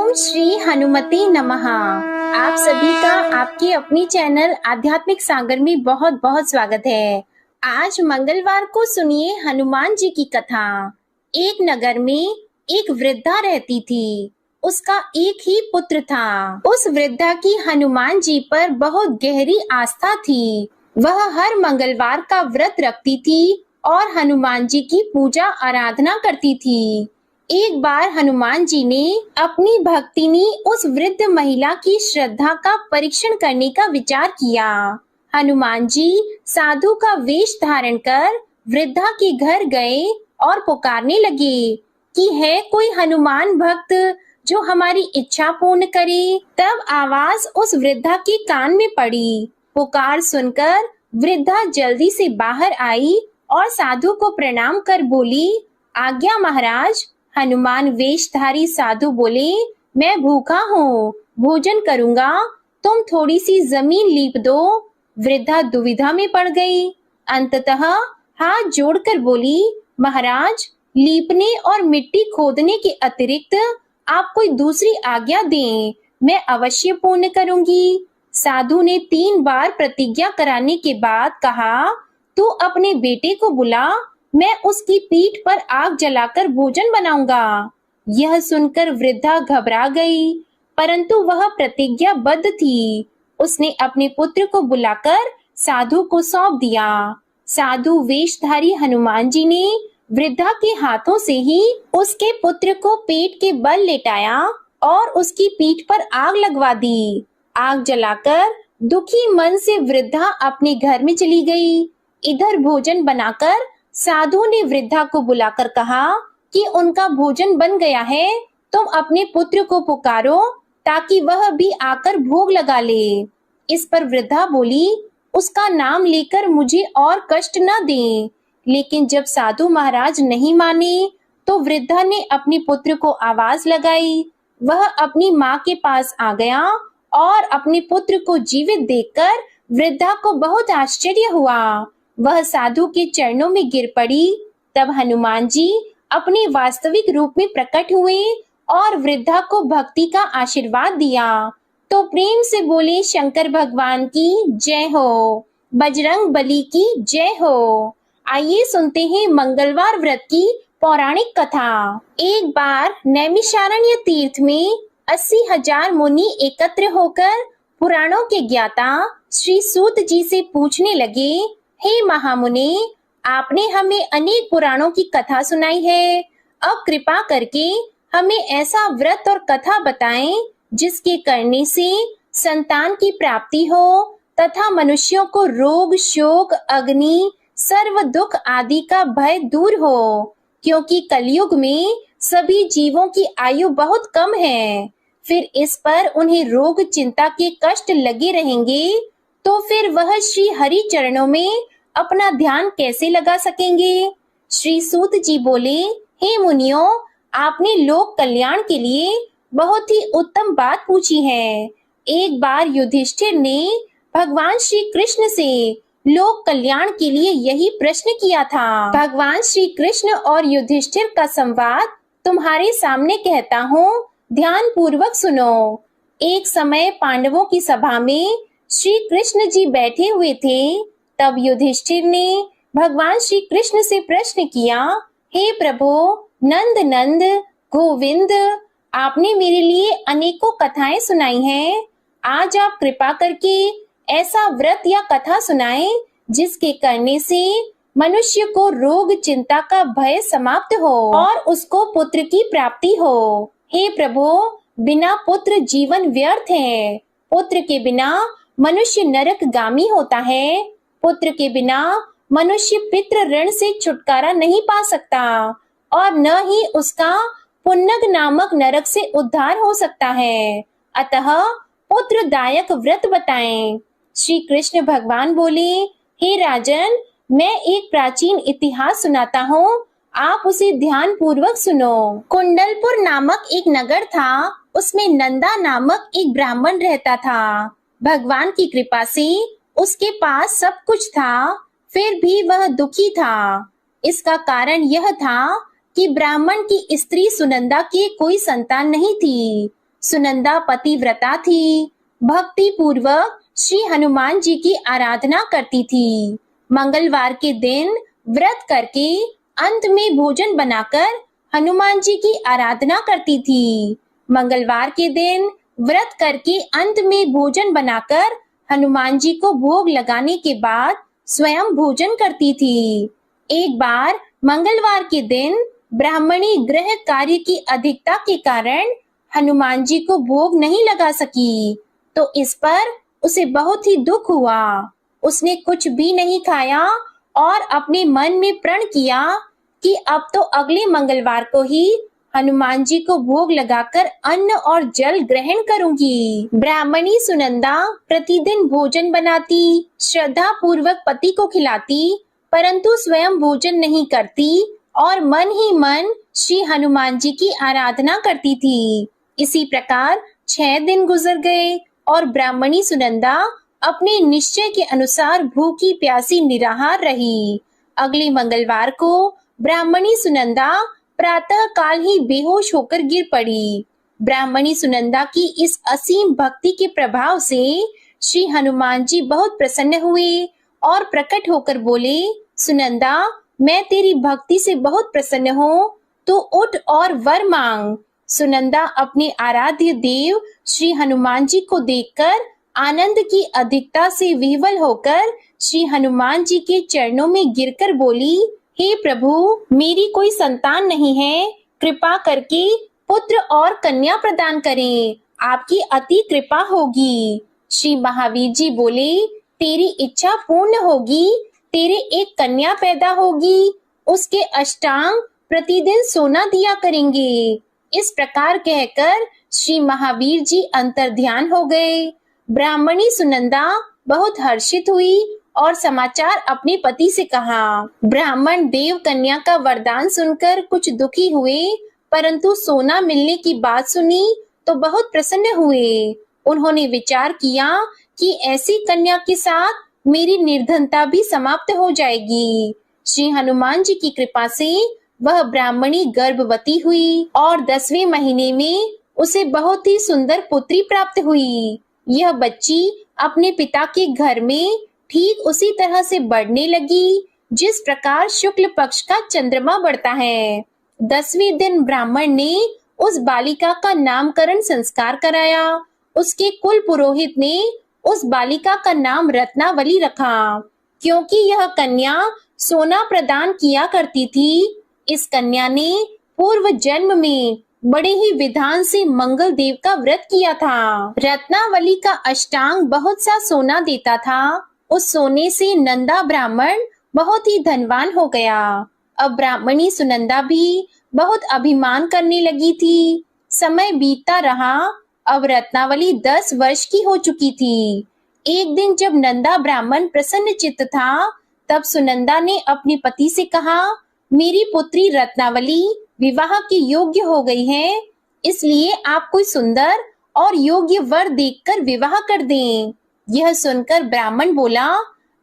ओम श्री हनुमते नमः। आप सभी का आपके अपनी चैनल आध्यात्मिक सागर में बहुत बहुत स्वागत है। आज मंगलवार को सुनिए हनुमान जी की कथा। एक नगर में एक वृद्धा रहती थी। उसका एक ही पुत्र था। उस वृद्धा की हनुमान जी पर बहुत गहरी आस्था थी। वह हर मंगलवार का व्रत रखती थी और हनुमान जी की पूजा आराधना करती थी। एक बार हनुमान जी ने अपनी भक्तिनी उस वृद्ध महिला की श्रद्धा का परीक्षण करने का विचार किया। हनुमान जी साधु का वेश धारण कर वृद्धा के घर गए और पुकारने लगे कि है कोई हनुमान भक्त जो हमारी इच्छा पूर्ण करे। तब आवाज उस वृद्धा के कान में पड़ी। पुकार सुनकर वृद्धा जल्दी से बाहर आई और साधु को प्रणाम कर बोली, आज्ञा महाराज। हनुमान वेशधारी साधु बोले, मैं भूखा हूँ, भोजन करूंगा, तुम थोड़ी सी जमीन लीप दो। वृद्धा दुविधा में पड़ गई। अंततः हाथ जोड़कर बोली, महाराज, लीपने और मिट्टी खोदने के अतिरिक्त आप कोई दूसरी आज्ञा दें, मैं अवश्य पूर्ण करूंगी। साधु ने 3 बार प्रतिज्ञा कराने के बाद कहा, तू अपने बेटे को बुला, मैं उसकी पीठ पर आग जलाकर भोजन बनाऊंगा। यह सुनकर वृद्धा घबरा गई, परंतु वह प्रतिज्ञाबद्ध थी। उसने अपने पुत्र को बुलाकर साधु को सौंप दिया। साधु वेशधारी हनुमान जी ने वृद्धा के हाथों से ही उसके पुत्र को पेट के बल लेटाया और उसकी पीठ पर आग लगवा दी। आग जलाकर दुखी मन से वृद्धा अपने घर में चली गई। इधर भोजन बनाकर साधु ने वृद्धा को बुलाकर कहा कि उनका भोजन बन गया है, तुम अपने पुत्र को पुकारो ताकि वह भी आकर भोग लगा ले। इस पर वृद्धा बोली, उसका नाम लेकर मुझे और कष्ट न दें। लेकिन जब साधु महाराज नहीं माने तो वृद्धा ने अपने पुत्र को आवाज लगाई। वह अपनी माँ के पास आ गया और अपने पुत्र को जीवित देखकर वृद्धा को बहुत आश्चर्य हुआ। वह साधु के चरणों में गिर पड़ी। तब हनुमान जी अपने वास्तविक रूप में प्रकट हुए और वृद्धा को भक्ति का आशीर्वाद दिया। तो प्रेम से बोले, शंकर भगवान की जय हो, बजरंग बली की जय हो। आइए सुनते हैं मंगलवार व्रत की पौराणिक कथा। एक बार नैमिषारण्य तीर्थ में 80,000 मुनि एकत्र होकर पुराणों के ज्ञाता श्री सूत जी से पूछने लगे, हे महामुनि, आपने हमें अनेक पुराणों की कथा सुनाई है। अब कृपा करके हमें ऐसा व्रत और कथा बताएं जिसके करने से संतान की प्राप्ति हो तथा मनुष्यों को रोग, शोक, अग्नि, सर्व दुख आदि का भय दूर हो, क्योंकि कलयुग में सभी जीवों की आयु बहुत कम है। फिर इस पर उन्हें रोग, चिंता के कष्ट लगे रहेंगे तो फिर वह श्री हरि चरणों में अपना ध्यान कैसे लगा सकेंगे। श्री सूत जी बोले, हे मुनियों, आपने लोक कल्याण के लिए बहुत ही उत्तम बात पूछी है। एक बार युधिष्ठिर ने भगवान श्री कृष्ण से लोक कल्याण के लिए यही प्रश्न किया था। भगवान श्री कृष्ण और युधिष्ठिर का संवाद तुम्हारे सामने कहता हूँ, ध्यान पूर्वक सुनो। एक समय पांडवों की सभा में श्री कृष्ण जी बैठे हुए थे। तब युधिष्ठिर ने भगवान श्री कृष्ण से प्रश्न किया, हे प्रभु, नंद नंद, गोविंद, आपने मेरे लिए अनेकों कथाएं सुनाई हैं। आज आप कृपा करके ऐसा व्रत या कथा सुनाएं जिसके करने से मनुष्य को रोग, चिंता का भय समाप्त हो और उसको पुत्र की प्राप्ति हो। हे प्रभु, बिना पुत्र जीवन व्यर्थ है। पुत्र के बिना मनुष्य नरकगामी होता है। पुत्र के बिना मनुष्य पितृ ऋण से छुटकारा नहीं पा सकता और न ही उसका पुन्नग नामक नरक से उद्धार हो सकता है। अतः पुत्रदायक व्रत बताएं। श्री कृष्ण भगवान बोले, हे राजन, मैं एक प्राचीन इतिहास सुनाता हूँ, आप उसे ध्यान पूर्वक सुनो। कुंडलपुर नामक एक नगर था। उसमें नंदा नामक एक ब्राह्मण रहता था। भगवान की कृपा से उसके पास सब कुछ था, फिर भी वह दुखी था। इसका कारण यह था कि ब्राह्मण की स्त्री सुनंदा की कोई संतान नहीं थी। सुनंदा पतिव्रता थी, भक्ति पूर्वक श्री हनुमान जी की आराधना करती थी। मंगलवार के दिन व्रत करके अंत में भोजन बनाकर हनुमान जी की आराधना करती थी। मंगलवार के दिन व्रत करके अंत में भोजन बनाकर हनुमान जी को भोग लगाने के बाद स्वयं भोजन करती थी। एक बार मंगलवार के दिन ब्राह्मणी गृह कार्य की अधिकता के कारण हनुमान जी को भोग नहीं लगा सकी, तो इस पर उसे बहुत ही दुख हुआ। उसने कुछ भी नहीं खाया और अपने मन में प्रण किया कि अब तो अगले मंगलवार को ही हनुमान जी को भोग लगाकर अन्न और जल ग्रहण करूंगी। ब्राह्मणी सुनंदा प्रतिदिन भोजन बनाती, श्रद्धा पूर्वक पति को खिलाती, परंतु स्वयं भोजन नहीं करती और मन ही मन श्री हनुमान जी की आराधना करती थी। इसी प्रकार 6 दिन गुजर गए और ब्राह्मणी सुनंदा अपने निश्चय के अनुसार भूखी प्यासी निराहार रही। अगले मंगलवार को ब्राह्मणी सुनंदा प्रातः काल ही बेहोश होकर गिर पड़ी। ब्राह्मणी सुनंदा की इस असीम भक्ति के प्रभाव से श्री हनुमान जी बहुत प्रसन्न हुए और प्रकट होकर बोले, सुनंदा, मैं तेरी भक्ति से बहुत प्रसन्न हूँ, तो उठ और वर मांग। सुनंदा अपने आराध्य देव श्री हनुमान जी को देखकर आनंद की अधिकता से विह्वल होकर श्री हनुमान जी के चरणों में गिरकर बोली, हे प्रभु, मेरी कोई संतान नहीं है, कृपा करके पुत्र और कन्या प्रदान करें, आपकी अति कृपा होगी। श्री महावीर जी बोले, तेरी इच्छा पूर्ण होगी, तेरे एक कन्या पैदा होगी, उसके अष्टांग प्रतिदिन सोना दिया करेंगे। इस प्रकार कहकर श्री महावीर जी अंतर्ध्यान हो गए। ब्राह्मणी सुनंदा बहुत हर्षित हुई और समाचार अपने पति से कहा। ब्राह्मण देव कन्या का वरदान सुनकर कुछ दुखी हुए, परंतु सोना मिलने की बात सुनी तो बहुत प्रसन्न हुए। उन्होंने विचार किया कि ऐसी कन्या के साथ मेरी निर्धनता भी समाप्त हो जाएगी। श्री हनुमान जी की कृपा से वह ब्राह्मणी गर्भवती हुई और 10वें महीने में उसे बहुत ही सुंदर पुत्री प्राप्त हुई। यह बच्ची अपने पिता के घर में ठीक उसी तरह से बढ़ने लगी जिस प्रकार शुक्ल पक्ष का चंद्रमा बढ़ता है। 10वें दिन ब्राह्मण ने उस बालिका का नामकरण संस्कार कराया। उसके कुल पुरोहित ने उस बालिका का नाम रत्नावली रखा, क्योंकि यह कन्या सोना प्रदान किया करती थी। इस कन्या ने पूर्व जन्म में बड़े ही विधान से मंगल देव का व्रत किया था। रत्नावली का अष्टांग बहुत सा सोना देता था। उस सोने से नंदा ब्राह्मण बहुत ही धनवान हो गया। अब ब्राह्मणी सुनंदा भी बहुत अभिमान करने लगी थी। समय बीतता रहा। अब रत्नावली 10 वर्ष की हो चुकी थी। एक दिन जब नंदा ब्राह्मण प्रसन्न चित्त था, तब सुनंदा ने अपने पति से कहा, मेरी पुत्री रत्नावली विवाह के योग्य हो गई है, इसलिए आप कोई सुंदर और योग्य वर देखकर विवाह कर दें। यह सुनकर ब्राह्मण बोला,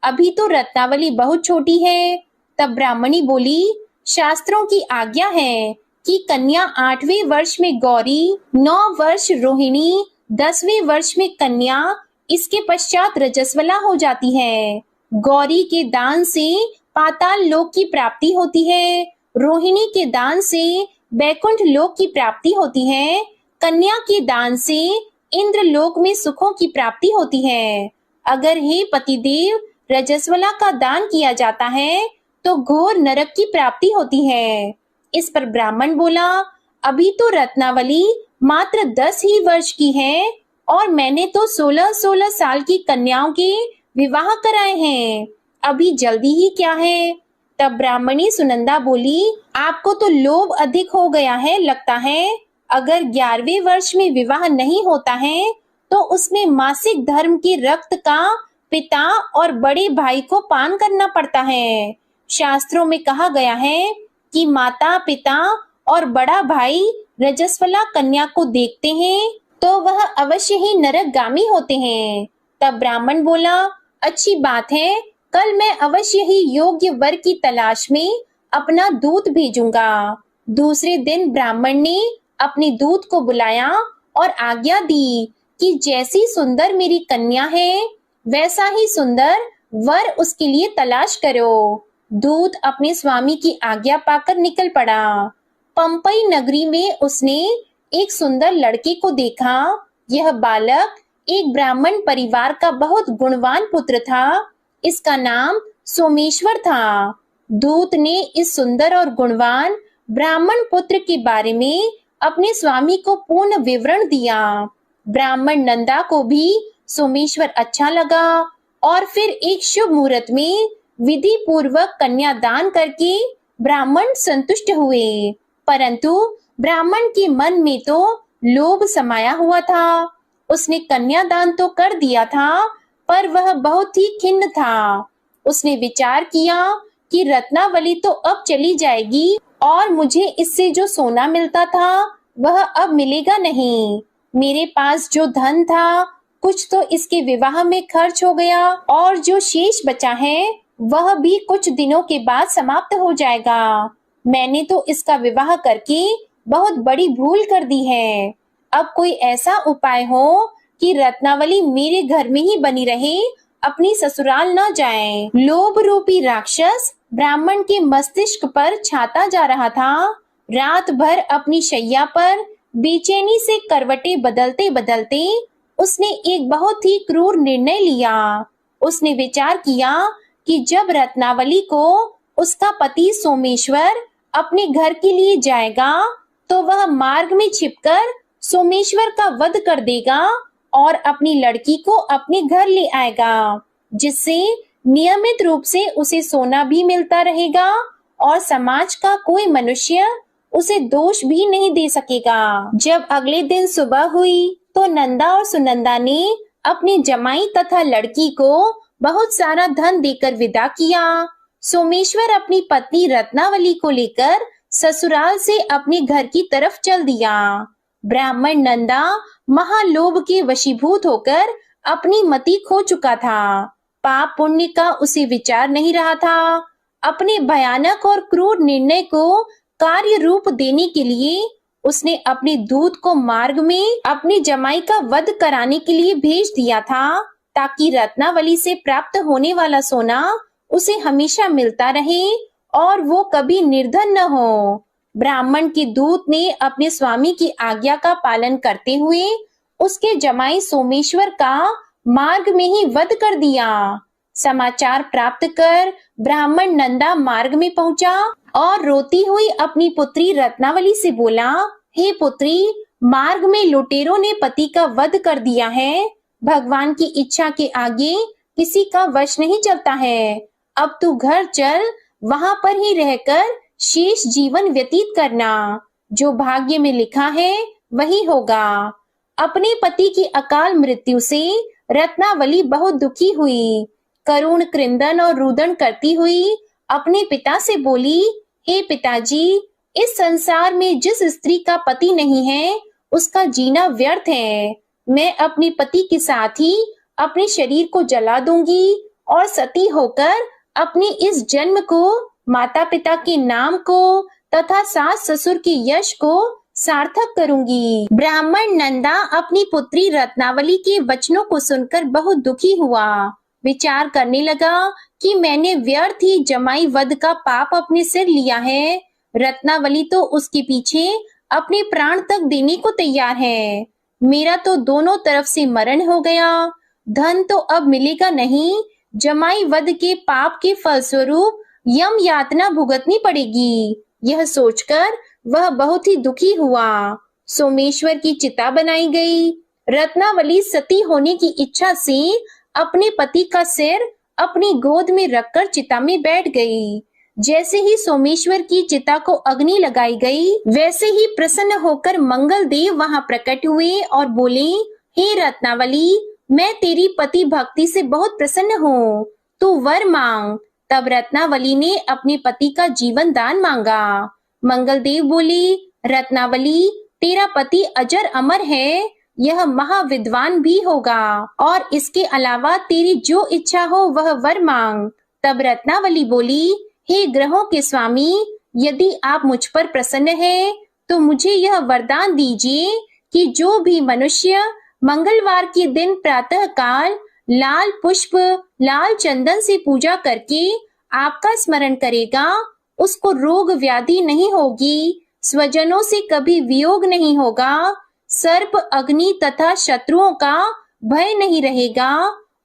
अभी तो रत्नावली बहुत छोटी है। तब ब्राह्मणी बोली, शास्त्रों की आज्ञा है कि कन्या 8वें वर्ष में गौरी, 9 वर्ष रोहिणी, 10वें वर्ष में कन्या, इसके पश्चात रजस्वला हो जाती है। गौरी के दान से पाताल लोक की प्राप्ति होती है, रोहिणी के दान से बैकुंठ लोक की प्राप्ति होती है, कन्या के दान से इंद्र लोक में सुखों की प्राप्ति होती है। अगर हे पतिदेव रजस्वला का दान किया जाता है तो घोर नरक की प्राप्ति होती है। इस पर ब्राह्मण बोला, अभी तो रत्नावली मात्र 10 ही वर्ष की है और मैंने तो 16-16 साल की कन्याओं के विवाह कराए हैं, अभी जल्दी ही क्या है। तब ब्राह्मणी सुनंदा बोली, आपको तो लोभ अधिक हो गया है लगता है। अगर 11वें वर्ष में विवाह नहीं होता है तो उसमें मासिक धर्म के रक्त का पिता और बड़े भाई को पान करना पड़ता है। शास्त्रों में कहा गया है कि माता, पिता और बड़ा भाई रजस्वला कन्या को देखते हैं तो वह अवश्य ही नरकगामी होते हैं। तब ब्राह्मण बोला, अच्छी बात है, कल मैं अवश्य ही योग्य वर की तलाश में अपना दूत भेजूंगा। दूसरे दिन ब्राह्मण ने अपने दूत को बुलाया और आज्ञा दी कि जैसी सुंदर मेरी कन्या है वैसा ही सुंदर वर उसके लिए तलाश करो। दूत अपने स्वामी की आज्ञा पाकर निकल पड़ा। पंपई नगरी में उसने एक सुंदर लड़के को देखा। यह बालक एक ब्राह्मण परिवार का बहुत गुणवान पुत्र था। इसका नाम सोमेश्वर था। दूत ने इस सुंदर और गुणवान ब्राह्मण पुत्र के बारे में अपने स्वामी को पूर्ण विवरण दिया। ब्राह्मण नंदा को भी सोमेश्वर अच्छा लगा और फिर एक शुभ मुहूर्त में विधि पूर्वक कन्यादान करके ब्राह्मण संतुष्ट हुए। परंतु ब्राह्मण के मन में तो लोभ समाया हुआ था। उसने कन्यादान तो कर दिया था पर वह बहुत ही खिन्न था। उसने विचार किया कि रत्नावली तो अब चली जाएगी और मुझे इससे जो सोना मिलता था वह अब मिलेगा नहीं। मेरे पास जो धन था कुछ तो इसके विवाह में खर्च हो गया और जो शेष बचा है वह भी कुछ दिनों के बाद समाप्त हो जाएगा। मैंने तो इसका विवाह करके बहुत बड़ी भूल कर दी है। अब कोई ऐसा उपाय हो कि रत्नावली मेरे घर में ही बनी रहे, अपनी ससुराल न जाए। लोभ रूपी राक्षस ब्राह्मण के मस्तिष्क पर छाता जा रहा था। रात भर अपनी शैया पर बेचैनी से करवटें बदलते बदलते उसने एक बहुत ही क्रूर निर्णय लिया। उसने विचार किया कि जब रत्नावली को उसका पति सोमेश्वर अपने घर के लिए जाएगा तो वह मार्ग में छिपकर सोमेश्वर का वध कर देगा और अपनी लड़की को अपने घर ले आएगा, जिससे नियमित रूप से उसे सोना भी मिलता रहेगा और समाज का कोई मनुष्य उसे दोष भी नहीं दे सकेगा। जब अगले दिन सुबह हुई तो नंदा और सुनंदा ने अपने जमाई तथा लड़की को बहुत सारा धन देकर विदा किया। सोमेश्वर अपनी पत्नी रत्नावली को लेकर ससुराल से अपने घर की तरफ चल दिया। ब्राह्मण नंदा महालोभ के वशीभूत होकर अपनी मति खो चुका था। पाप पुण्य का उसे विचार नहीं रहा था। अपने भयानक और क्रूर निर्णय को कार्य रूप देने के लिए उसने अपने दूत को मार्ग में अपनी जमाई का वध कराने के लिए भेज दिया था, ताकि रत्नावली से प्राप्त होने वाला सोना उसे हमेशा मिलता रहे और वो कभी निर्धन न हो। ब्राह्मण के दूत ने अपने स्वामी की आज्ञा का पालन करते हुए उसके जमाई सोमेश्वर का मार्ग में ही वध कर दिया। समाचार प्राप्त कर ब्राह्मण नंदा मार्ग में पहुंचा और रोती हुई अपनी पुत्री रत्नावली से बोला, हे पुत्री, मार्ग में लुटेरों ने पति का वध कर दिया है। भगवान की इच्छा के आगे किसी का वश नहीं चलता है। अब तू घर चल, वहां पर ही रहकर शेष जीवन व्यतीत करना। जो भाग्य में लिखा है वही होगा। अपने पति की अकाल मृत्यु से रत्नावली बहुत दुखी हुई। करुण क्रंदन और रुदन करती हुई अपने पिता से बोली, हे पिताजी, इस संसार में जिस स्त्री का पति नहीं है उसका जीना व्यर्थ है। मैं अपने पति के साथ ही अपने शरीर को जला दूंगी और सती होकर अपने इस जन्म को, माता पिता के नाम को तथा सास ससुर के यश को सार्थक करूंगी। ब्राह्मण नंदा अपनी पुत्री रत्नावली के वचनों को सुनकर बहुत दुखी हुआ। विचार करने लगा कि मैंने व्यर्थ ही जमाई वध का पाप अपने सिर लिया है। रत्नावली तो उसके पीछे अपने प्राण तक देने को तैयार है। मेरा तो दोनों तरफ से मरण हो गया। धन तो अब मिलेगा नहीं। जमाई वध के पाप के फलस्वरूप यम यातना भुगतनी पड़ेगी। यह सोचकर वह बहुत ही दुखी हुआ। सोमेश्वर की चिता बनाई गई। रत्नावली सती होने की इच्छा से अपने पति का सिर अपनी गोद में रखकर चिता में बैठ गई। जैसे ही सोमेश्वर की चिता को अग्नि लगाई गई, वैसे ही प्रसन्न होकर मंगल देव वहां प्रकट हुए और बोले, हे रत्नावली, मैं तेरी पति भक्ति से बहुत प्रसन्न हूँ, तू वर मांग। तब रत्नावली ने अपने पति का जीवन दान मांगा। मंगल देव बोले, रत्नावली, तेरा पति अजर अमर है, यह महाविद्वान भी होगा और इसके अलावा तेरी जो इच्छा हो वह वर मांग। तब रत्नावली बोली, हे ग्रहों के स्वामी, यदि आप मुझ पर प्रसन्न हैं तो मुझे यह वरदान दीजिए कि जो भी मनुष्य मंगलवार के दिन प्रातः काल लाल पुष्प, लाल चंदन से पूजा करके आपका स्मरण करेगा, उसको रोग व्याधि नहीं होगी, स्वजनों से कभी वियोग नहीं होगा, सर्प, अग्नि तथा शत्रुओं का भय नहीं रहेगा,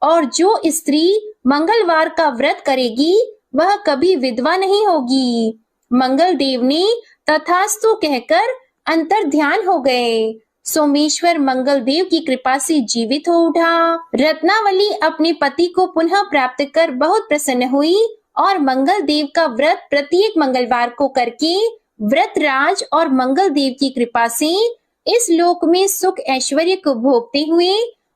और जो स्त्री मंगलवार का व्रत करेगी वह कभी विधवा नहीं होगी। मंगल देव ने तथास्तु कहकर अंतर ध्यान हो गए। सोमेश्वर मंगल देव की कृपा से जीवित हो उठा। रत्नावली अपने पति को पुनः प्राप्त कर बहुत प्रसन्न हुई और मंगल देव का व्रत प्रत्येक मंगलवार को करके व्रतराज और मंगल देव की कृपा से इस लोक में सुख ऐश्वर्य को भोगते हुए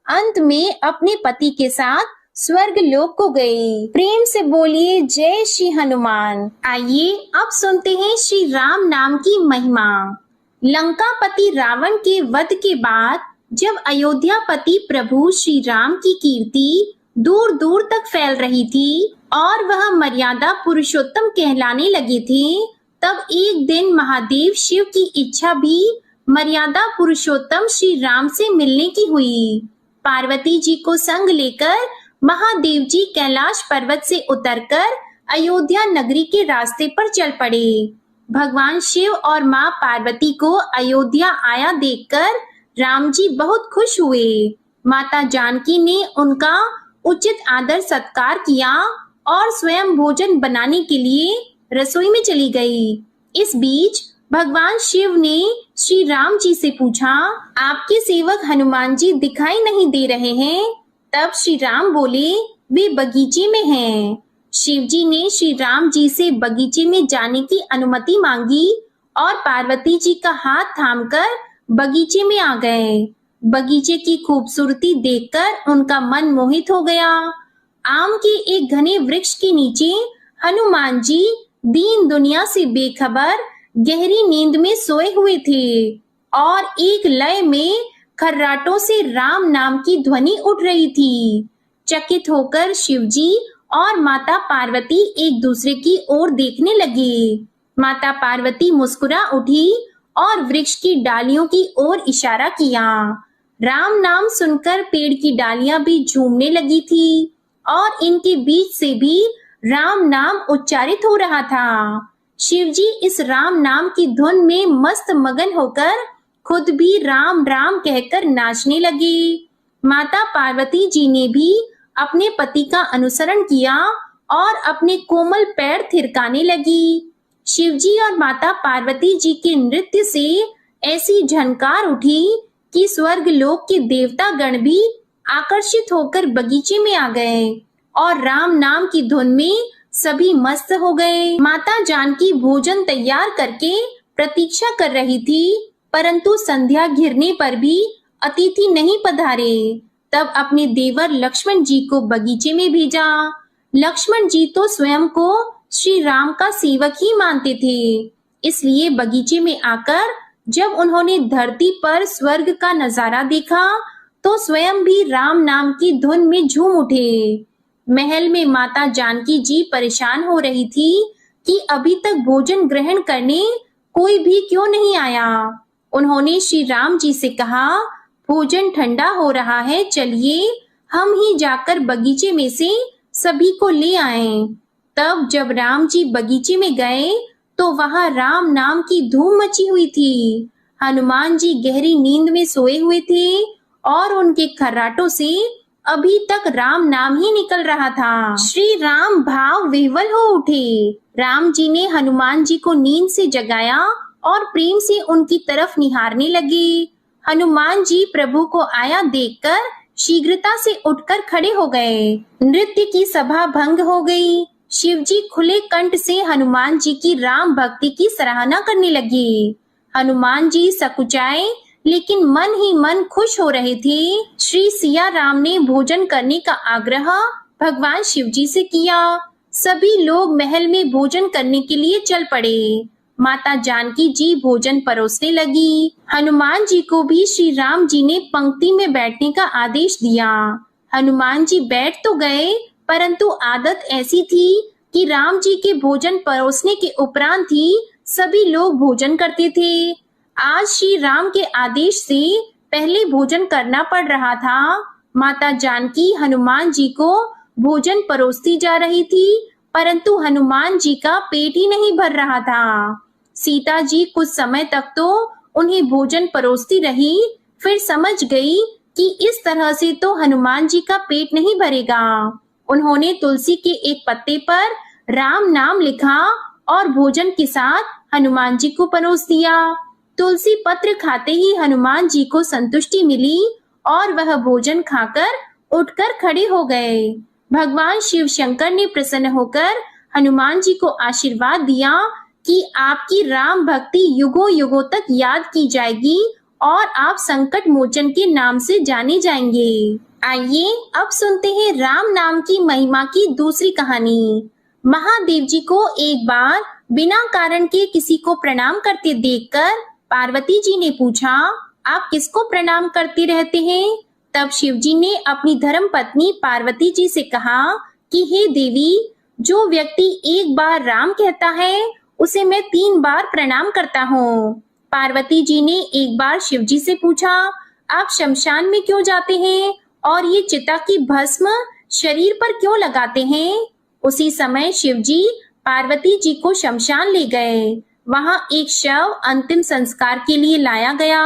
अंत में अपने पति के साथ स्वर्ग लोक को गई। प्रेम से बोलिए जय श्री हनुमान। आइए अब सुनते हैं श्री राम नाम की महिमा। लंकापति रावण के वध के बाद जब अयोध्यापति प्रभु श्री राम की कीर्ति दूर दूर तक फैल रही थी और वह मर्यादा पुरुषोत्तम कहलाने लगे थे, तब एक दिन महादेव शिव की इच्छा भी मर्यादा पुरुषोत्तम श्री राम से मिलने की हुई। पार्वती जी को संग लेकर महादेव जी कैलाश पर्वत से उतरकर अयोध्या नगरी के रास्ते पर चल पड़े। भगवान शिव और माँ पार्वती को अयोध्या आया देखकर राम जी बहुत खुश हुए। माता जानकी ने उनका उचित आदर सत्कार किया और स्वयं भोजन बनाने के लिए रसोई में चली गई। इस बीच भगवान शिव ने श्री राम जी से पूछा, आपके सेवक हनुमान जी दिखाई नहीं दे रहे हैं। तब श्री राम बोले, वे बगीचे में हैं। शिव जी ने श्री राम जी से बगीचे में जाने की अनुमति मांगी और पार्वती जी का हाथ थामकर बगीचे में आ गए। बगीचे की खूबसूरती देखकर उनका मन मोहित हो गया। आम के एक घने वृक्ष के नीचे हनुमान जी दीन दुनिया से बेखबर गहरी नींद में सोए हुए थे और एक लय में खर्राटों से राम नाम की ध्वनि उठ रही थी। चकित होकर शिवजी और माता पार्वती एक दूसरे की ओर देखने लगे। माता पार्वती मुस्कुरा उठी और वृक्ष की डालियों की ओर इशारा किया। राम नाम सुनकर पेड़ की डालियां भी झूमने लगी थी और इनके बीच से भी राम नाम उच्चारित हो रहा था। शिवजी इस राम नाम की धुन में मस्त मगन होकर खुद भी राम राम कहकर नाचने लगे। माता पार्वती जी ने भी अपने पति का अनुसरण किया और अपने कोमल पैर थिरकाने लगी। शिवजी और माता पार्वती जी के नृत्य से ऐसी झनकार उठी कि स्वर्ग लोक के देवता गण भी आकर्षित होकर बगीचे में आ गए और राम नाम की धुन में सभी मस्त हो गए। माता जानकी भोजन तैयार करके प्रतीक्षा कर रही थी, परंतु संध्या घिरने पर भी अतिथि नहीं पधारे। तब अपने देवर लक्ष्मण जी को बगीचे में भेजा। लक्ष्मण जी तो स्वयं को श्री राम का सेवक ही मानते थे, इसलिए बगीचे में आकर जब उन्होंने धरती पर स्वर्ग का नजारा देखा तो स्वयं भी राम नाम की धुन में झूम उठे। महल में माता जानकी जी परेशान हो रही थी कि अभी तक भोजन ग्रहण करने कोई भी क्यों नहीं आया। उन्होंने श्री राम जी से कहा, भोजन ठंडा हो रहा है, चलिए हम ही जाकर बगीचे में से सभी को ले आएं। तब जब राम जी बगीचे में गए तो वहां राम नाम की धूम मची हुई थी। हनुमान जी गहरी नींद में सोए हुए थे और उनके खर्राटों से अभी तक राम नाम ही निकल रहा था। श्री राम भाव विह्वल हो उठे। राम जी ने हनुमान जी को नींद से जगाया और प्रेम से उनकी तरफ निहारने लगे। हनुमान जी प्रभु को आया देखकर शीघ्रता से उठकर खड़े हो गए। नृत्य की सभा भंग हो गई। शिवजी खुले कंठ से हनुमान जी की राम भक्ति की सराहना करने लगे। हनुमान जी सकुचाए लेकिन मन ही मन खुश हो रहे थे। श्री सिया राम ने भोजन करने का आग्रह भगवान शिवजी से किया। सभी लोग महल में भोजन करने के लिए चल पड़े। माता जानकी जी भोजन परोसने लगी। हनुमान जी को भी श्री राम जी ने पंक्ति में बैठने का आदेश दिया। हनुमान जी बैठ तो गए, परंतु आदत ऐसी थी कि राम जी के भोजन परोसने के उपरांत ही सभी लोग भोजन करते थे। आज श्री राम के आदेश से पहले भोजन करना पड़ रहा था। माता जानकी हनुमान जी को भोजन परोसती जा रही थी, परंतु हनुमान जी का पेट ही नहीं भर रहा था। सीता जी कुछ समय तक तो उन्हें भोजन परोसती रही, फिर समझ गई कि इस तरह से तो हनुमान जी का पेट नहीं भरेगा। उन्होंने तुलसी के एक पत्ते पर राम नाम लिखा और भोजन के साथ हनुमान जी को परोस दिया। तुलसी पत्र खाते ही हनुमान जी को संतुष्टि मिली और वह भोजन खाकर उठकर खड़े हो गए। भगवान शिव शंकर ने प्रसन्न होकर हनुमान जी को आशीर्वाद दिया कि आपकी राम भक्ति युगों युगों तक याद की जाएगी और आप संकट मोचन के नाम से जाने जाएंगे। आइए अब सुनते हैं राम नाम की महिमा की दूसरी कहानी। महादेव जी को एक बार बिना कारण के किसी को प्रणाम करते देखकर पार्वती जी ने पूछा, आप किसको प्रणाम करते रहते हैं? तब शिव जी ने अपनी धर्म पत्नी पार्वती जी से कहा कि हे देवी, जो व्यक्ति एक बार राम कहता है उसे मैं 3 बार प्रणाम करता हूँ। पार्वती जी ने एक बार शिव जी से पूछा, आप शमशान में क्यों जाते हैं और ये चिता की भस्म शरीर पर क्यों लगाते हैं? उसी समय शिव जी पार्वती जी को शमशान ले गए। वहां एक शव अंतिम संस्कार के लिए लाया गया।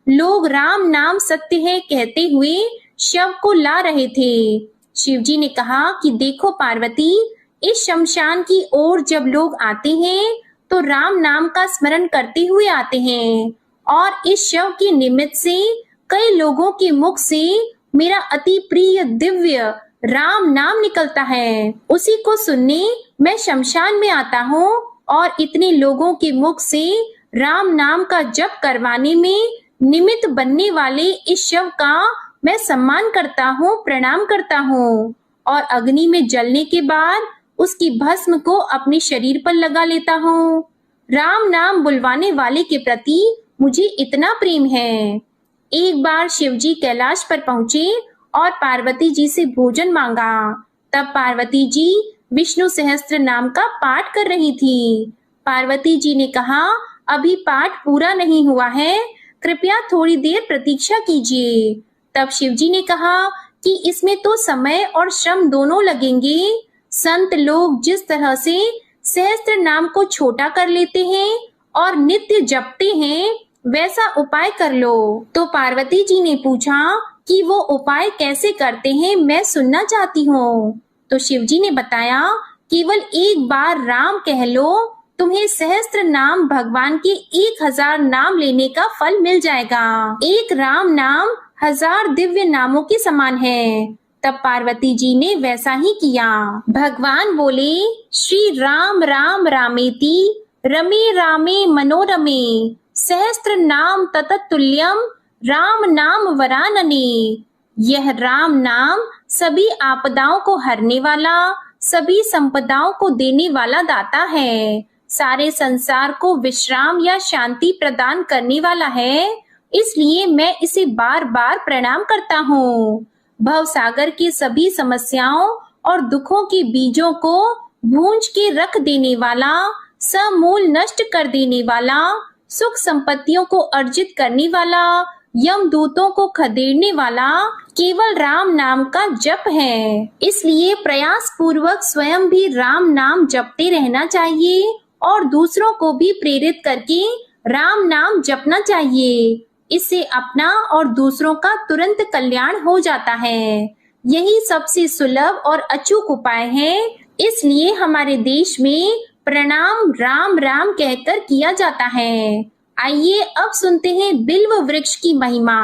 लोग राम नाम सत्य है कहते हुए शव को ला रहे थे। शिव जी ने कहा कि देखो पार्वती, इस शमशान की ओर जब लोग आते हैं तो राम नाम का स्मरण करते हुए आते हैं और इस शव के निमित्त से कई लोगों के मुख से मेरा अति प्रिय दिव्य राम नाम निकलता है। उसी को सुनने मैं शमशान में आता हूँ और इतने लोगों के मुख से राम नाम का जप करवाने में निमित्त बनने वाले इस शव का मैं सम्मान करता हूँ, प्रणाम करता हूँ और अग्नि में जलने के बाद उसकी भस्म को अपने शरीर पर लगा लेता हूँ। राम नाम बुलवाने वाले के प्रति मुझे इतना प्रेम है। एक बार शिव जी कैलाश पर पहुंचे और पार्वती जी से भोजन मांगा। तब पार्वती जी विष्णु सहस्त्र नाम का पाठ कर रही थी। पार्वती जी ने कहा, अभी पाठ पूरा नहीं हुआ है, कृपया थोड़ी देर प्रतीक्षा कीजिए। तब शिव जी ने कहा कि इसमें तो समय और श्रम दोनों लगेंगे। संत लोग जिस तरह से सहस्त्र नाम को छोटा कर लेते हैं और नित्य जपते हैं, वैसा उपाय कर लो। तो पार्वती जी ने पूछा कि वो उपाय कैसे करते हैं, मैं सुनना चाहती हूँ। तो शिव जी ने बताया, केवल एक बार राम कह लो, तुम्हें सहस्त्र नाम भगवान के 1000 नाम लेने का फल मिल जाएगा। एक राम नाम 1000 दिव्य नामों के समान है। तब पार्वती जी ने वैसा ही किया। भगवान बोले, श्री राम राम रामेति रमे रामे मनोरमे सहस्त्र नाम तततुल्यम राम नाम वरानने। यह राम नाम सभी आपदाओं को हरने वाला, सभी संपदाओं को देने वाला दाता है, सारे संसार को विश्राम या शांति प्रदान करने वाला है। इसलिए मैं इसे बार बार प्रणाम करता हूँ। भव सागर की सभी समस्याओं और दुखों के बीजों को भूंज के रख देने वाला, समूल नष्ट कर देने वाला, सुख संपत्तियों को अर्जित करने वाला, यमदूतों को खदेड़ने वाला केवल राम नाम का जप है। इसलिए प्रयास पूर्वक स्वयं भी राम नाम जपते रहना चाहिए और दूसरों को भी प्रेरित करके राम नाम जपना चाहिए। इससे अपना और दूसरों का तुरंत कल्याण हो जाता है। यही सबसे सुलभ और अचूक उपाय है। इसलिए हमारे देश में प्रणाम राम राम कहकर किया जाता है। आइए अब सुनते हैं बिल्व वृक्ष की महिमा।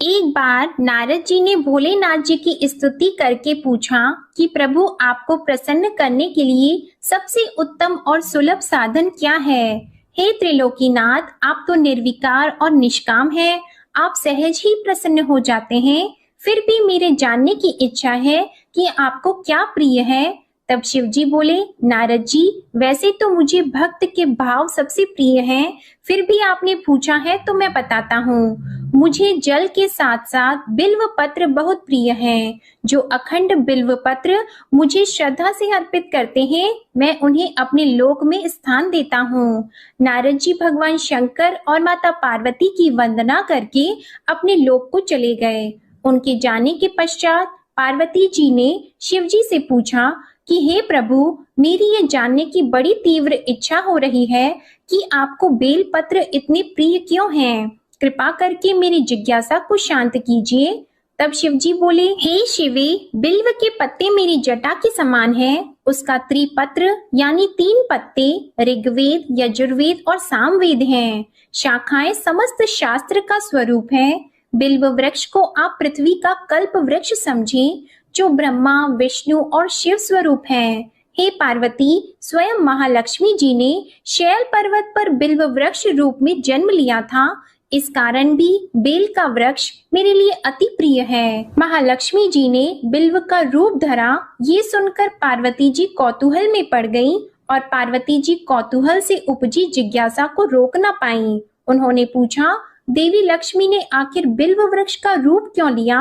एक बार नारद जी ने भोलेनाथ जी की स्तुति करके पूछा कि प्रभु, आपको प्रसन्न करने के लिए सबसे उत्तम और सुलभ साधन क्या है? हे त्रिलोकीनाथ, आप तो निर्विकार और निष्काम हैं। आप सहज ही प्रसन्न हो जाते हैं। फिर भी मेरे जानने की इच्छा है कि आपको क्या प्रिय है। तब शिव जी बोले, नारद जी, वैसे तो मुझे भक्त के भाव सबसे प्रिय हैं, फिर भी आपने पूछा है तो मैं बताता हूँ। मुझे जल के साथ साथ बिल्व पत्र बहुत प्रिय हैं। जो अखंड बिल्व पत्र मुझे श्रद्धा से अर्पित करते हैं, मैं उन्हें अपने लोक में स्थान देता हूँ। नारद जी भगवान शंकर और माता पार्वती की वंदना करके अपने लोक को चले गए। उनके जाने के पश्चात पार्वती जी ने शिव जी से पूछा कि हे प्रभु, मेरी ये जानने की बड़ी तीव्र इच्छा हो रही है कि आपको बेल पत्र इतने प्रिय क्यों हैं? कृपा करके मेरी जिज्ञासा को शांत कीजिए। तब शिव जी बोले, हे शिवे, बिल्व के पत्ते मेरी जटा के समान हैं। उसका त्रिपत्र यानी 3 पत्ते ऋग्वेद, यजुर्वेद और सामवेद हैं। शाखाएं समस्त शास्त्र का स्वरूप है। बिल्व वृक्ष को आप पृथ्वी का कल्प वृक्ष समझें, जो ब्रह्मा, विष्णु और शिव स्वरूप हैं। हे पार्वती, स्वयं महालक्ष्मी जी ने शैल पर्वत पर बिल्व वृक्ष रूप में जन्म लिया था। इस कारण भी बेल का वृक्ष मेरे लिए अति प्रिय है। महालक्ष्मी जी ने बिल्व का रूप धरा, ये सुनकर पार्वती जी कौतूहल में पड़ गईं और पार्वती जी कौतूहल से उपजी जिज्ञासा को रोक न पाईं। उन्होंने पूछा, देवी लक्ष्मी ने आखिर बिल्व वृक्ष का रूप क्यों लिया?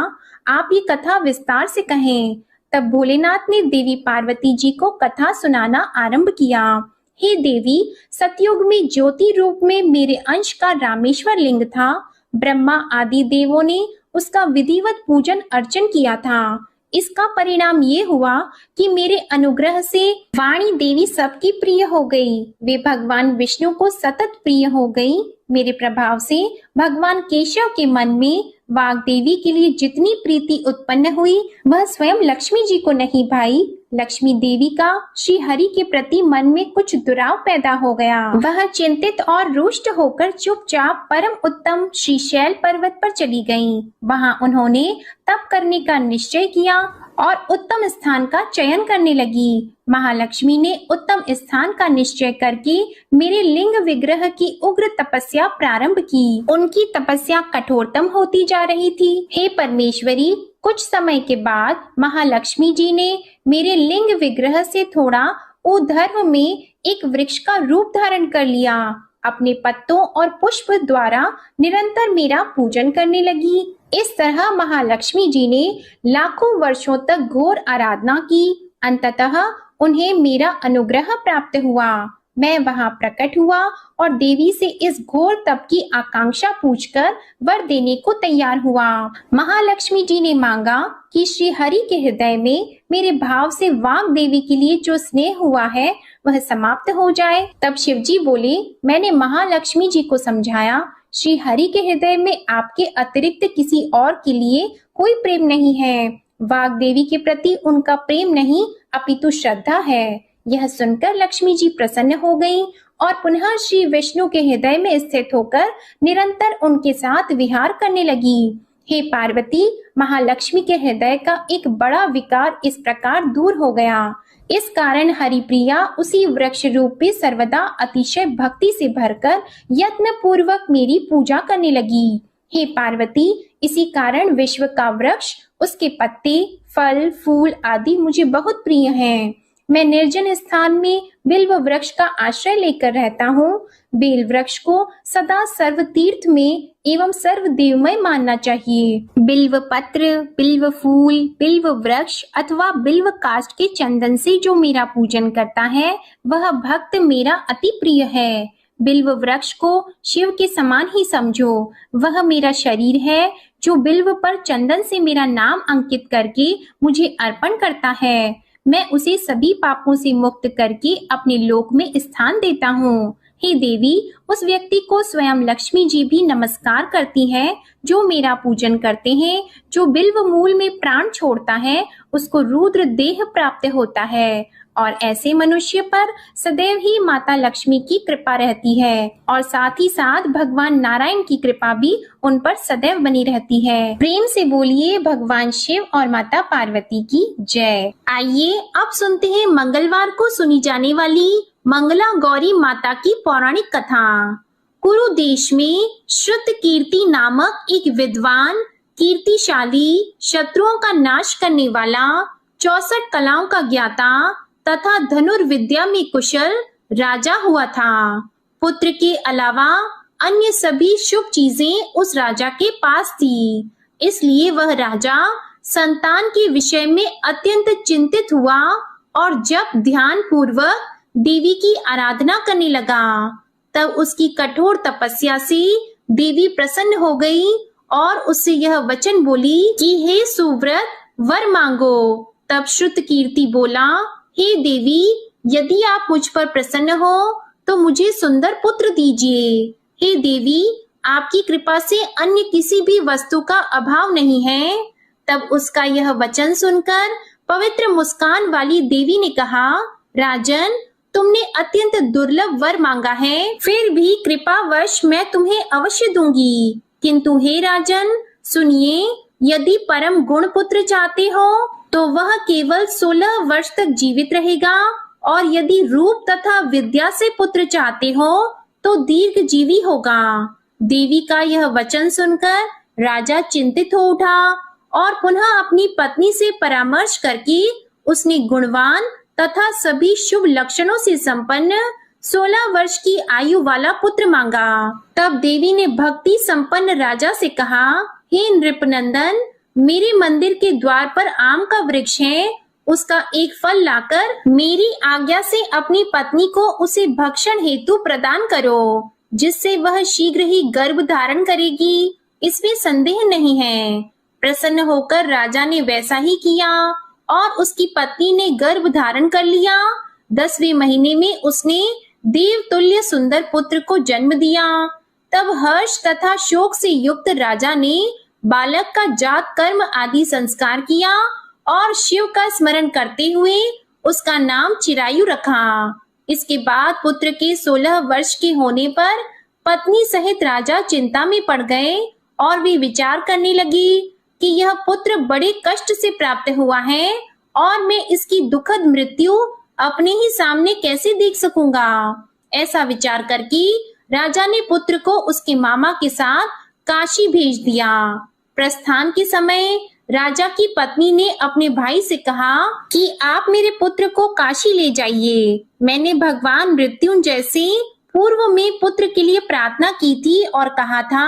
आप ये कथा विस्तार से कहें। तब भोलेनाथ ने देवी पार्वती जी को कथा सुनाना आरंभ किया। हे देवी, सतयुग में ज्योति रूप में मेरे अंश का रामेश्वर लिंग था। ब्रह्मा आदि देवों ने उसका विधिवत पूजन अर्चन किया था। इसका परिणाम ये हुआ कि मेरे अनुग्रह से वाणी देवी सबकी प्रिय हो गई। वे भगवान विष्णु को सतत प्रिय हो गई। मेरे प्रभाव से भगवान केशव के मन में वाग देवी के लिए जितनी प्रीति उत्पन्न हुई, वह स्वयं लक्ष्मी जी को नहीं भाई। लक्ष्मी देवी का श्री हरि के प्रति मन में कुछ दुराव पैदा हो गया। वह चिंतित और रुष्ट होकर चुपचाप परम उत्तम श्री शैल पर्वत पर चली गईं। वहां उन्होंने तप करने का निश्चय किया और उत्तम स्थान का चयन करने लगी। महालक्ष्मी ने उत्तम स्थान का निश्चय करके मेरे लिंग विग्रह की उग्र तपस्या प्रारंभ की। उनकी तपस्या कठोरतम होती जा रही थी। हे परमेश्वरी, कुछ समय के बाद महालक्ष्मी जी ने मेरे लिंग विग्रह से थोड़ा ऊर्ध्व में एक वृक्ष का रूप धारण कर लिया। अपने पत्तों और पुष्प द्वारा निरंतर मेरा पूजन करने लगी। इस तरह महालक्ष्मी जी ने लाखों वर्षों तक घोर आराधना की। अंततः उन्हें मेरा अनुग्रह प्राप्त हुआ। मैं वहां प्रकट हुआ और देवी से इस घोर तप की आकांक्षा पूछकर वर देने को तैयार हुआ। महालक्ष्मी जी ने मांगा कि श्री हरि के हृदय में मेरे भाव से वाग देवी के लिए जो स्नेह हुआ है वह समाप्त हो जाए। तब शिव जी बोले, मैंने महालक्ष्मी जी को समझाया, श्री हरि के हृदय में आपके अतिरिक्त किसी और के लिए कोई प्रेम नहीं है। वाग देवी के प्रति उनका प्रेम नहीं अपितु श्रद्धा है। यह सुनकर लक्ष्मी जी प्रसन्न हो गईं और पुनः श्री विष्णु के हृदय में स्थित होकर निरंतर उनके साथ विहार करने लगी। हे पार्वती, महालक्ष्मी के हृदय का एक बड़ा विकार इस प्रकार दूर हो गया। इस कारण हरिप्रिया उसी वृक्ष रूप में सर्वदा अतिशय भक्ति से भरकर यत्न पूर्वक मेरी पूजा करने लगी। हे पार्वती, इसी कारण विश्व का वृक्ष, उसके पत्ते, फल, फूल आदि मुझे बहुत प्रिय हैं। मैं निर्जन स्थान में बिल्व वृक्ष का आश्रय लेकर रहता हूँ। बेल वृक्ष को सदा सर्व तीर्थ में एवं सर्व देवमय मानना चाहिए। बिल्व पत्र, बिल्व फूल, बिल्व वृक्ष अथवा बिल्व काष्ठ के चंदन से जो मेरा पूजन करता है वह भक्त मेरा अति प्रिय है। बिल्व वृक्ष को शिव के समान ही समझो। वह मेरा शरीर है जो बिल्व पर चंदन से मेरा नाम अंकित करके मुझे अर्पण करता है। मैं उसे सभी पापों से मुक्त करके अपने लोक में स्थान देता हूँ। हे देवी, उस व्यक्ति को स्वयं लक्ष्मी जी भी नमस्कार करती है जो मेरा पूजन करते हैं। जो बिल्व मूल में प्राण छोड़ता है उसको रुद्र देह प्राप्त होता है और ऐसे मनुष्य पर सदैव ही माता लक्ष्मी की कृपा रहती है और साथ ही साथ भगवान नारायण की कृपा भी उन पर सदैव बनी रहती है। प्रेम से बोलिए भगवान शिव और माता पार्वती की जय। आइए अब सुनते हैं मंगलवार को सुनी जाने वाली मंगला गौरी माता की पौराणिक कथा। कुरु देश में श्रुत कीर्ति नामक एक विद्वान, कीर्तिशाली, शत्रुओं का नाश करने वाला, 64 कलाओं का ज्ञाता तथा धनुर्विद्या में कुशल राजा हुआ था। पुत्र के अलावा अन्य सभी शुभ चीजें उस राजा के पास थी। इसलिए वह राजा संतान के विषय में अत्यंत चिंतित हुआ और जब ध्यान पूर्वक देवी की आराधना करने लगा, तब उसकी कठोर तपस्या से देवी प्रसन्न हो गई और उससे यह वचन बोली कि हे सुव्रत, वर मांगो। तब श्रुतकीर्ति बोला, हे देवी, यदि आप मुझ पर प्रसन्न हो तो मुझे सुंदर पुत्र दीजिए। हे देवी, आपकी कृपा से अन्य किसी भी वस्तु का अभाव नहीं है। तब उसका यह वचन सुनकर पवित्र मुस्कान वाली देवी ने कहा, राजन, तुमने अत्यंत दुर्लभ वर मांगा है, फिर भी कृपावश मैं तुम्हें अवश्य दूंगी। किंतु हे राजन, सुनिए, यदि परम गुण पुत्र चाहते हो तो वह केवल 16 वर्ष तक जीवित रहेगा, और यदि रूप तथा विद्या से पुत्र चाहते हो तो दीर्घ जीवी होगा। देवी का यह वचन सुनकर राजा चिंतित हो उठा और पुनः अपनी पत्नी से परामर्श करके उसने गुणवान तथा सभी शुभ लक्षणों से संपन्न 16 वर्ष की आयु वाला पुत्र मांगा। तब देवी ने भक्ति संपन्न राजा से कहा, हे नृपनंदन, मेरे मंदिर के द्वार पर आम का वृक्ष है, उसका एक फल लाकर मेरी आज्ञा से अपनी पत्नी को उसे भक्षण हेतु प्रदान करो, जिससे वह शीघ्र ही गर्भ धारण करेगी, इसमें संदेह नहीं है। प्रसन्न होकर राजा ने वैसा ही किया और उसकी पत्नी ने गर्भ धारण कर लिया। 10वें महीने में उसने देवतुल्य सुंदर पुत्र को जन्म दिया। तब हर्ष तथा शोक से युक्त राजा ने बालक का जात कर्म आदि संस्कार किया और शिव का स्मरण करते हुए उसका नाम चिरायु रखा। इसके बाद पुत्र के 16 वर्ष के होने पर पत्नी सहित राजा चिंता में पड़ गए और वे विचार करने लगे कि यह पुत्र बड़े कष्ट से प्राप्त हुआ है और मैं इसकी दुखद मृत्यु अपने ही सामने कैसे देख सकूंगा। ऐसा विचार करके राजा ने पुत्र को उसके मामा के साथ काशी भेज दिया। प्रस्थान के समय राजा की पत्नी ने अपने भाई से कहा कि आप मेरे पुत्र को काशी ले जाइए। मैंने भगवान मृत्युंजय से पूर्व में पुत्र के लिए प्रार्थना की थी और कहा था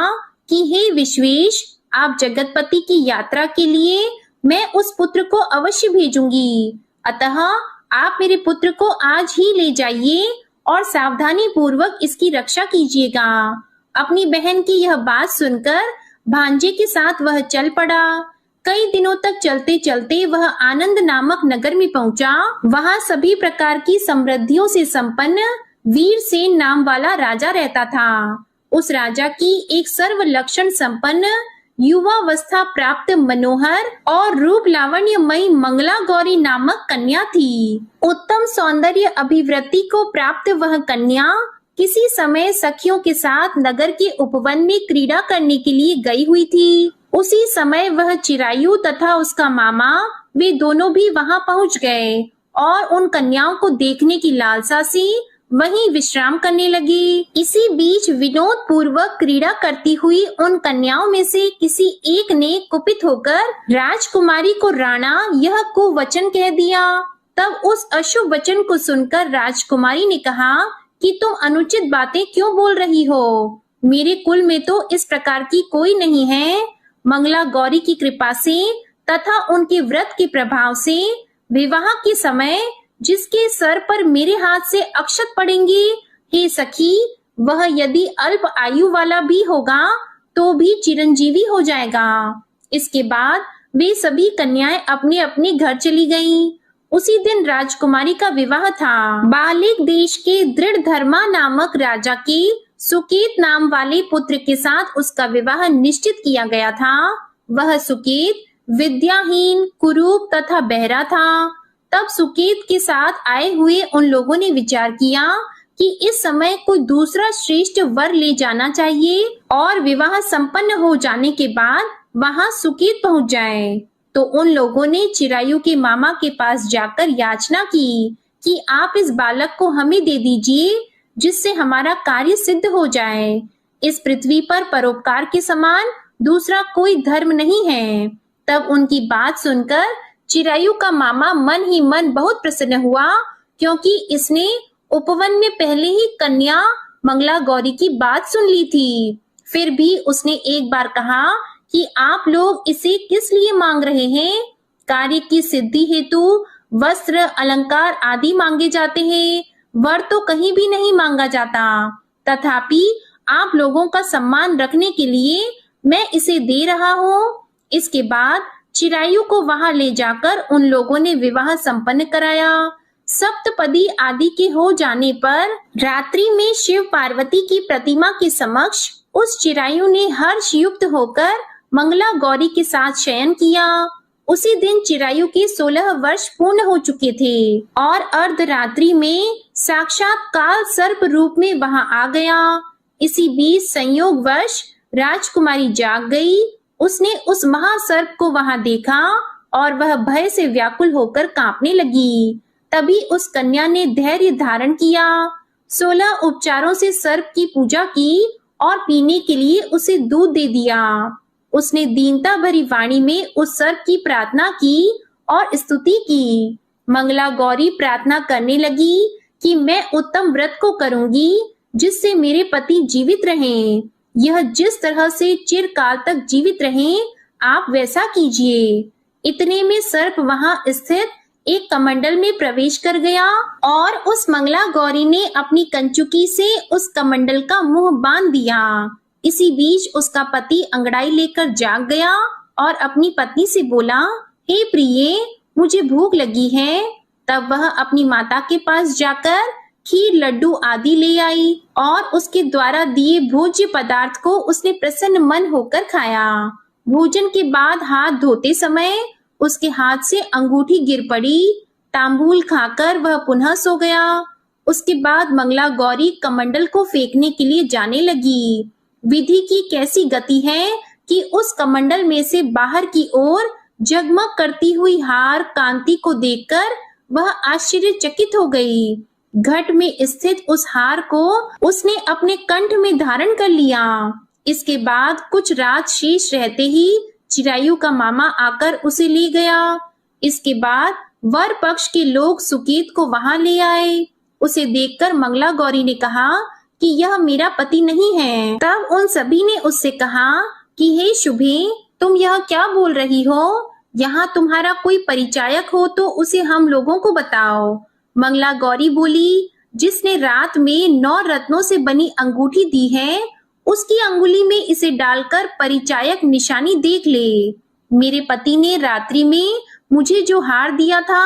कि हे विश्वेश, आप जगतपति की यात्रा के लिए मैं उस पुत्र को अवश्य भेजूंगी। अतः आप मेरे पुत्र को आज ही ले जाइए और सावधानी पूर्वक इसकी रक्षा कीजिएगा। अपनी बहन की यह बात सुनकर भांजे के साथ वह चल पड़ा। कई दिनों तक चलते चलते वह आनंद नामक नगर में पहुंचा। वहां सभी प्रकार की समृद्धियों से संपन्न वीरसेन नाम वाला राजा रहता था। उस राजा की एक सर्व लक्षण संपन्न युवावस्था प्राप्त मनोहर और रूप लावण्यमयी मंगला गौरी नामक कन्या थी। उत्तम सौंदर्य अभिवृद्धि को प्राप्त वह कन्या किसी समय सखियों के साथ नगर के उपवन में क्रीड़ा करने के लिए गई हुई थी। उसी समय वह चिरायु तथा उसका मामा वे दोनों भी वहां पहुंच गए और उन कन्याओं को देखने की लालसा से वहीं विश्राम करने लगे। इसी बीच विनोद पूर्वक क्रीड़ा करती हुई उन कन्याओं में से किसी एक ने कुपित होकर राजकुमारी को राणा यह कुवचन कह दिया। तब उस अशुभ वचन को सुनकर राजकुमारी ने कहा कि तुम अनुचित बातें क्यों बोल रही हो? मेरे कुल में तो इस प्रकार की कोई नहीं है। मंगला गौरी की कृपा से तथा उनके व्रत के प्रभाव से विवाह के समय जिसके सर पर मेरे हाथ से अक्षत पड़ेंगे, हे सखी, वह यदि अल्प आयु वाला भी होगा तो भी चिरंजीवी हो जाएगा। इसके बाद वे सभी कन्याएं अपने अपने घर चली गईं। उसी दिन राजकुमारी का विवाह था। बालिक देश के दृढ़धर्मा नामक राजा के सुकेत नाम वाले पुत्र के साथ उसका विवाह निश्चित किया गया था। वह सुकेत विद्याहीन, कुरूप तथा बहरा था। तब सुकेत के साथ आए हुए उन लोगों ने विचार किया कि इस समय कोई दूसरा श्रेष्ठ वर ले जाना चाहिए और विवाह संपन्न हो जाने के बाद वहां सुकेत पहुंच जाए। तो उन लोगों ने चिरायु के मामा के पास जाकर याचना की कि आप इस बालक को हमें दे दीजिए, जिससे हमारा कार्य सिद्ध हो जाए। इस पृथ्वी पर परोपकार के समान दूसरा कोई धर्म नहीं है। तब उनकी बात सुनकर चिरायु का मामा मन ही मन बहुत प्रसन्न हुआ, क्योंकि इसने उपवन में पहले ही कन्या मंगला गौरी की बात सुन ली थी। फिर भी उसने एक बार कहा कि आप लोग इसे किस लिए मांग रहे हैं? कार्य की सिद्धि हेतु वस्त्र, अलंकार आदि मांगे जाते हैं, वर तो कहीं भी नहीं मांगा जाता। तथापि आप लोगों का सम्मान रखने के लिए मैं इसे दे रहा हूँ। इसके बाद चिरायु को वहां ले जाकर उन लोगों ने विवाह संपन्न कराया। सप्तपदी आदि के हो जाने पर रात्रि में शिव पार्वती की प्रतिमा के समक्ष उस चिरायु ने हर्ष युक्त होकर मंगला गौरी के साथ शयन किया। उसी दिन चिरायु के 16 वर्ष पूर्ण हो चुके थे और अर्धरात्रि में साक्षात काल सर्प रूप में वहां आ गया। इसी बीच संयोगवश राजकुमारी जाग गई। उसने उस महासर्प को वहां देखा और वह भय से व्याकुल होकर कांपने लगी। तभी उस कन्या ने धैर्य धारण किया, 16 उपचारों से सर्प की पूजा की और पीने के लिए उसे दूध दे दिया। उसने दीनता भरी वाणी में उस सर्प की प्रार्थना की और स्तुति की। मंगला गौरी प्रार्थना करने लगी कि मैं उत्तम व्रत को करूंगी जिससे मेरे पति जीवित रहें। यह जिस तरह से चिरकाल तक जीवित रहें, आप वैसा कीजिए। इतने में सर्प वहां स्थित एक कमंडल में प्रवेश कर गया और उस मंगला गौरी ने अपनी कंचुकी से उस कमंडल का मुंह बांध दिया। इसी बीच उसका पति अंगड़ाई लेकर जाग गया और अपनी पत्नी से बोला, हे प्रिये, मुझे भूख लगी है। तब वह अपनी माता के पास जाकर खीर, लड्डू आदि ले आई और उसके द्वारा दिए भोज्य पदार्थ को उसने प्रसन्न मन होकर खाया। भोजन के बाद हाथ धोते समय उसके हाथ से अंगूठी गिर पड़ी। तांबूल खाकर वह पुनः सो गया। उसके बाद मंगला गौरी कमंडल को फेंकने के लिए जाने लगी। विधि की कैसी गति है कि उस कमंडल में से बाहर की ओर जगमग करती हुई हार कांति को देखकर वह आश्चर्यचकित हो गई। घट में स्थित उस हार को उसने अपने कंठ में धारण कर लिया। इसके बाद कुछ रात शेष रहते ही चिरायु का मामा आकर उसे ले गया। इसके बाद वर पक्ष के लोग सुकेत को वहां ले आए। उसे देखकर मंगला गौरी ने कहा कि यह मेरा पति नहीं है। तब उन सभी ने उससे कहा कि हे शुभे, तुम यह क्या बोल रही हो? यहाँ तुम्हारा कोई परिचायक हो तो उसे हम लोगों को बताओ। मंगला गौरी बोली, जिसने रात में 9 रत्नों से बनी अंगूठी दी है, उसकी अंगुली में इसे डालकर परिचायक निशानी देख ले। मेरे पति ने रात्रि में मुझे जो हार दिया था,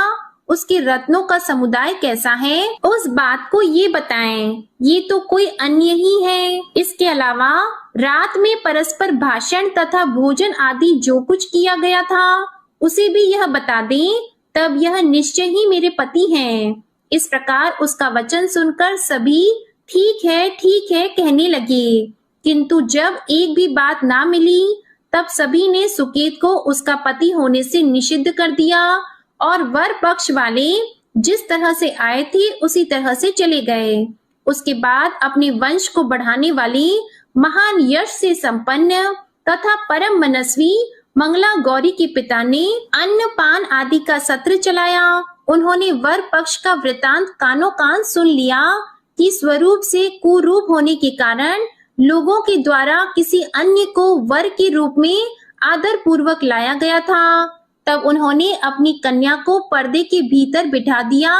उसके रत्नों का समुदाय कैसा है, उस बात को ये बताएं। ये तो कोई अन्य ही है। इसके अलावा रात में परस्पर भाषण तथा भोजन आदि जो कुछ किया गया था, उसे भी यह बता दें, तब यह निश्चय ही मेरे पति हैं। इस प्रकार उसका वचन सुनकर सभी ठीक है कहने लगे। किंतु जब एक भी बात ना मिली, तब सभी ने सुकेत को उसका पति होने से निषिद्ध कर दिया और वर पक्ष वाले जिस तरह से आए थे उसी तरह से चले गए। उसके बाद अपने वंश को बढ़ाने वाली महान यश से संपन्न तथा परम मनस्वी मंगला गौरी के पिता ने अन्न पान आदि का सत्र चलाया। उन्होंने वर पक्ष का वृतांत कानों कान सुन लिया कि स्वरूप से कुरूप होने के कारण लोगों के द्वारा किसी अन्य को वर के रूप में आदर पूर्वक लाया गया था। तब उन्होंने अपनी कन्या को पर्दे के भीतर बिठा दिया।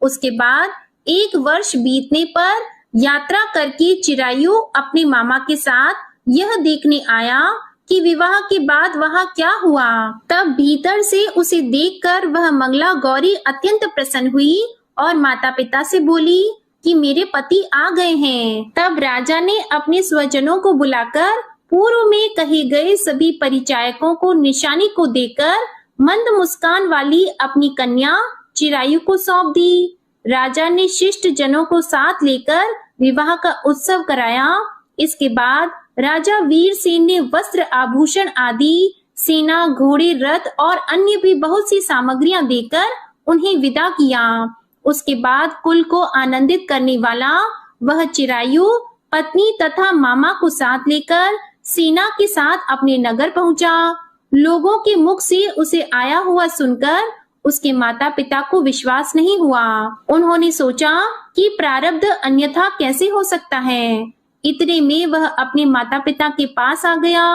उसके बाद 1 वर्ष बीतने पर यात्रा करके चिरायु अपने मामा के साथ यह देखने आया कि विवाह के बाद वहाँ क्या हुआ। तब भीतर से उसे देखकर वह मंगला गौरी अत्यंत प्रसन्न हुई और माता पिता से बोली कि मेरे पति आ गए हैं। तब राजा ने अपने स्वजनों को बुलाकर पूर्व में कहे गए सभी परिचायकों को निशानी को देकर मंद मुस्कान वाली अपनी कन्या चिरायु को सौंप दी। राजा ने शिष्ट जनों को साथ लेकर विवाह का उत्सव कराया। इसके बाद राजा वीरसेन ने वस्त्र, आभूषण आदि, सेना, घोड़े, रथ और अन्य भी बहुत सी सामग्रियां देकर उन्हें विदा किया। उसके बाद कुल को आनंदित करने वाला वह चिरायु पत्नी तथा मामा को साथ लेकर सेना के साथ अपने नगर पहुंचा। लोगों के मुख से उसे आया हुआ सुनकर उसके माता पिता को विश्वास नहीं हुआ। उन्होंने सोचा कि प्रारब्ध अन्यथा कैसे हो सकता है। इतने में वह अपने माता पिता के पास आ गया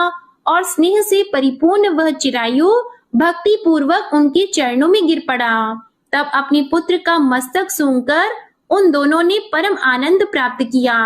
और स्नेह से परिपूर्ण वह चिरायु भक्ति पूर्वक उनके चरणों में गिर पड़ा। तब अपने पुत्र का मस्तक सूंघकर उन दोनों ने परम आनंद प्राप्त किया।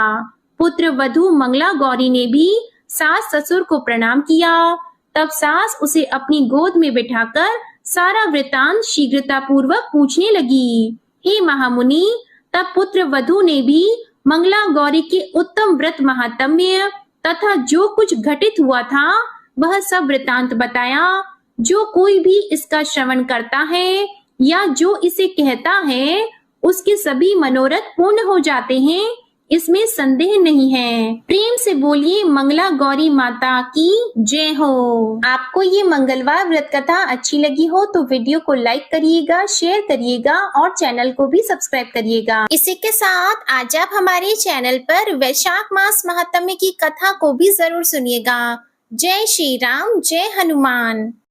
पुत्र वधू मंगला गौरी ने भी सास ससुर को प्रणाम किया। तब सास उसे अपनी गोद में बिठाकर सारा वृतांत शीघ्रता पूर्वक पूछने लगी। हे महामुनि, तब पुत्र वधू ने भी मंगला गौरी के उत्तम व्रत महात्म्य तथा जो कुछ घटित हुआ था वह सब वृतांत बताया। जो कोई भी इसका श्रवण करता है या जो इसे कहता है उसके सभी मनोरथ पूर्ण हो जाते हैं, इसमें संदेह नहीं है। प्रेम से बोलिए मंगला गौरी माता की जय हो। आपको ये मंगलवार व्रत कथा अच्छी लगी हो तो वीडियो को लाइक करिएगा, शेयर करिएगा और चैनल को भी सब्सक्राइब करिएगा। इसी के साथ आज आप हमारे चैनल पर वैशाख मास महात्म्य की कथा को भी जरूर सुनिएगा। जय श्री राम, जय हनुमान।